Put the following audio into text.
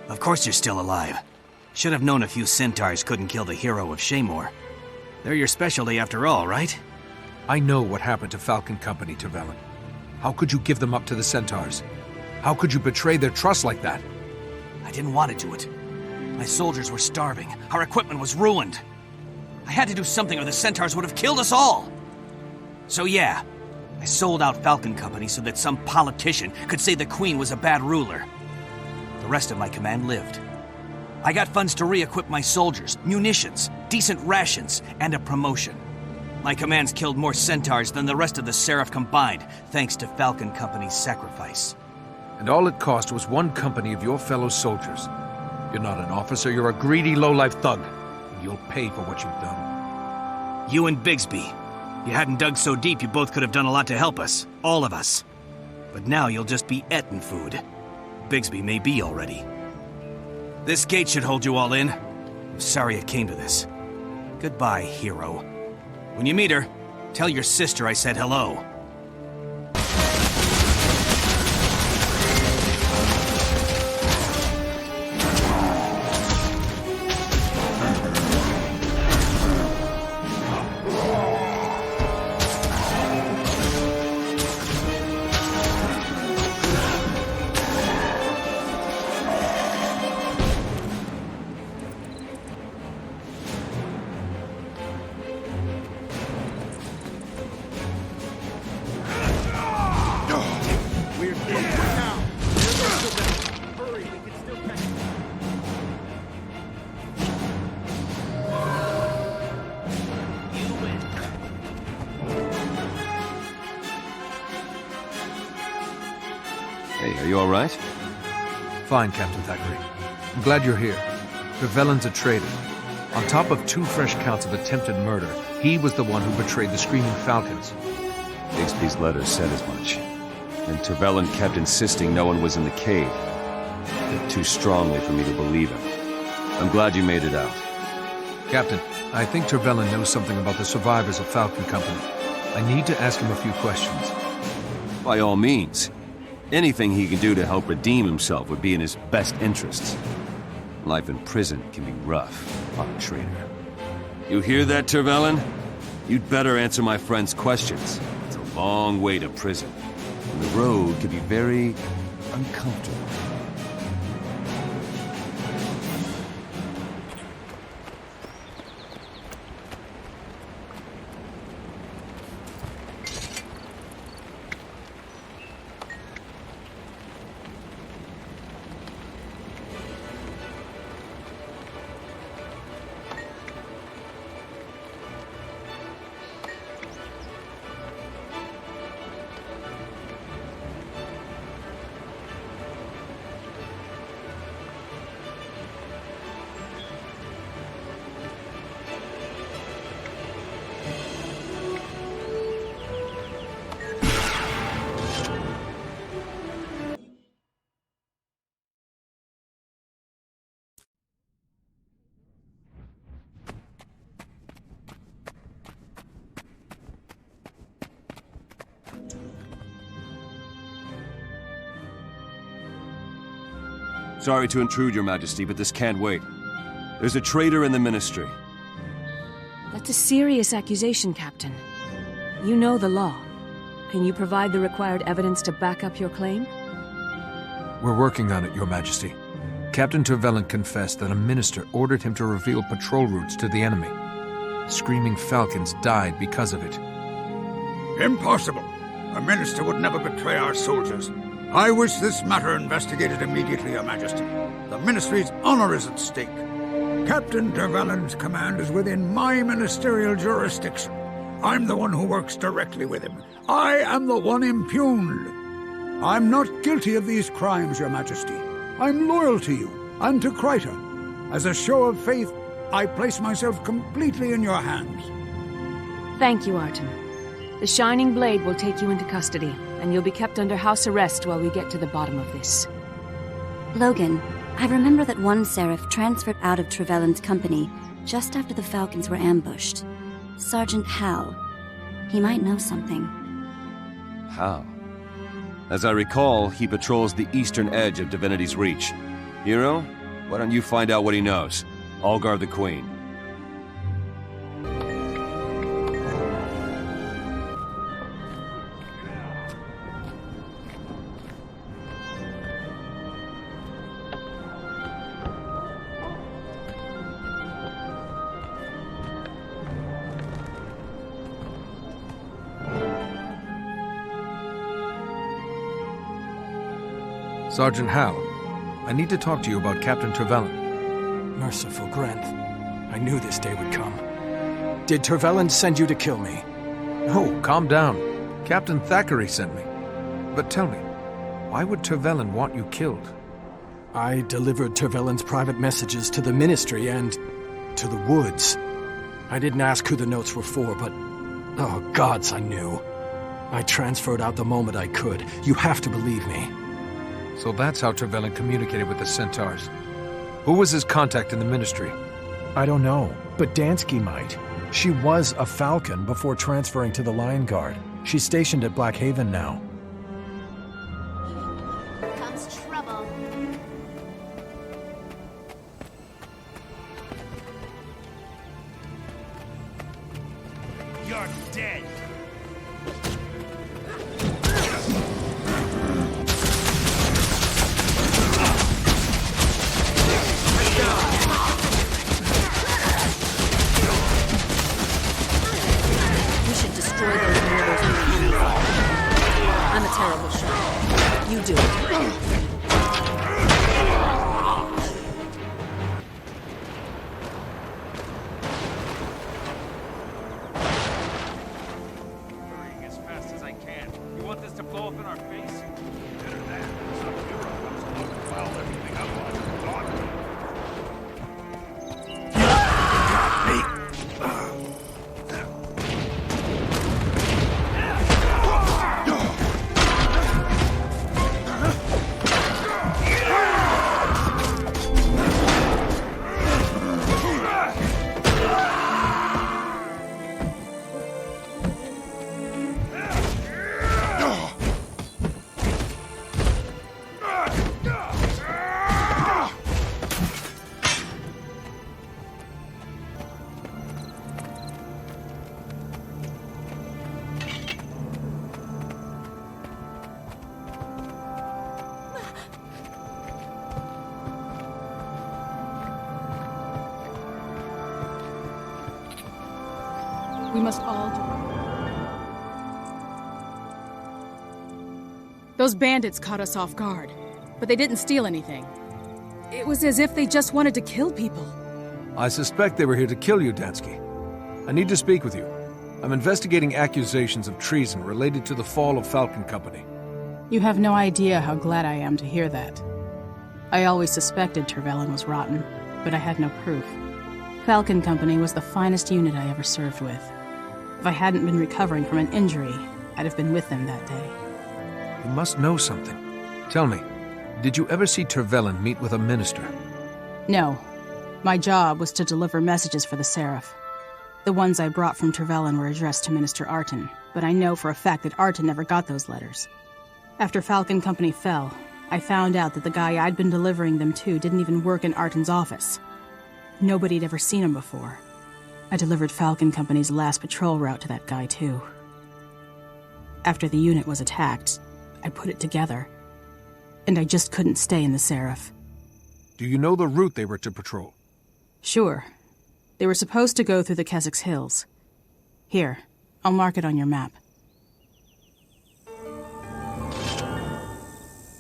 Of course you're still alive. Should have known a few centaurs couldn't kill the hero of Shaemor. They're your specialty after all, right? I know what happened to Falcon Company, Tervelin. How could you give them up to the centaurs? How could you betray their trust like that? I didn't want to do it. My soldiers were starving. Our equipment was ruined. I had to do something or the centaurs would have killed us all. So yeah, I sold out Falcon Company so that some politician could say the Queen was a bad ruler. The rest of my command lived. I got funds to re-equip my soldiers, munitions, decent rations, and a promotion. My commands killed more centaurs than the rest of the Seraph combined, thanks to Falcon Company's sacrifice. And all it cost was one company of your fellow soldiers. You're not an officer, you're a greedy low-life thug. And you'll pay for what you've done. You and Bigsby. You hadn't dug so deep, you both could have done a lot to help us. All of us. But now you'll just be eating food. Bigsby may be already. This gate should hold you all in. I'm sorry it came to this. Goodbye, hero. When you meet her, tell your sister I said hello. Hey, are you all right? Fine, Captain Thackeray. I'm glad you're here. Tervelin's a traitor. On top of 2 fresh counts of attempted murder, he was the one who betrayed the Screaming Falcons. Bigsby's letter said as much. And Tervelin kept insisting no one was in the cave. Yet too strongly for me to believe him. I'm glad you made it out. Captain, I think Tervelin knows something about the survivors of Falcon Company. I need to ask him a few questions. By all means. Anything he can do to help redeem himself would be in his best interests. Life in prison can be rough on a traitor. You hear that, Tervelin? You'd better answer my friend's questions. It's a long way to prison, and the road can be very uncomfortable. Sorry to intrude, Your Majesty, but this can't wait. There's a traitor in the Ministry. That's a serious accusation, Captain. You know the law. Can you provide the required evidence to back up your claim? We're working on it, Your Majesty. Captain Tervelin confessed that a minister ordered him to reveal patrol routes to the enemy. Screaming Falcons died because of it. Impossible! A minister would never betray our soldiers. I wish this matter investigated immediately, Your Majesty. The Ministry's honor is at stake. Captain Tervelin's command is within my ministerial jurisdiction. I'm the one who works directly with him. I am the one impugned. I'm not guilty of these crimes, Your Majesty. I'm loyal to you and to Kryta. As a show of faith, I place myself completely in your hands. Thank you, Arton. The Shining Blade will take you into custody, and you'll be kept under house arrest while we get to the bottom of this. Logan, I remember that one Seraph transferred out of Trevelyan's company just after the Falcons were ambushed. Sergeant Hal. He might know something. How? As I recall, he patrols the eastern edge of Divinity's Reach. Hero, why don't you find out what he knows? I'll guard the Queen. Sergeant Hal, I need to talk to you about Captain Trevelyan. Merciful Grenth. I knew this day would come. Did Trevelyan send you to kill me? No, calm down. Captain Thackeray sent me. But tell me, why would Trevelyan want you killed? I delivered Trevelyan's private messages to the Ministry and to the Woods. I didn't ask who the notes were for, but... oh, gods, I knew. I transferred out the moment I could. You have to believe me. So that's how Trevelyan communicated with the Centaurs. Who was his contact in the Ministry? I don't know, but Dansky might. She was a Falcon before transferring to the Lion Guard. She's stationed at Black Haven now. Here comes trouble. You're dead. I'm a terrible shot. You do it. Hurrying as fast as I can. You want this to blow up in our face? Better that. Some hero comes along and foul everything up on your daughter. We must all do. Those bandits caught us off guard, but they didn't steal anything. It was as if they just wanted to kill people. I suspect they were here to kill you, Dansky. I need to speak with you. I'm investigating accusations of treason related to the fall of Falcon Company. You have no idea how glad I am to hear that. I always suspected Trevelyan was rotten, but I had no proof. Falcon Company was the finest unit I ever served with. If I hadn't been recovering from an injury, I'd have been with them that day. You must know something. Tell me, did you ever see Trevelyan meet with a minister? No. My job was to deliver messages for the Seraph. The ones I brought from Trevelyan were addressed to Minister Arton, but I know for a fact that Arton never got those letters. After Falcon Company fell, I found out that the guy I'd been delivering them to didn't even work in Arton's office. Nobody'd ever seen him before. I delivered Falcon Company's last patrol route to that guy, too. After the unit was attacked, I put it together, and I just couldn't stay in the Seraph. Do you know the route they were to patrol? Sure. They were supposed to go through the Keswick's Hills. Here, I'll mark it on your map.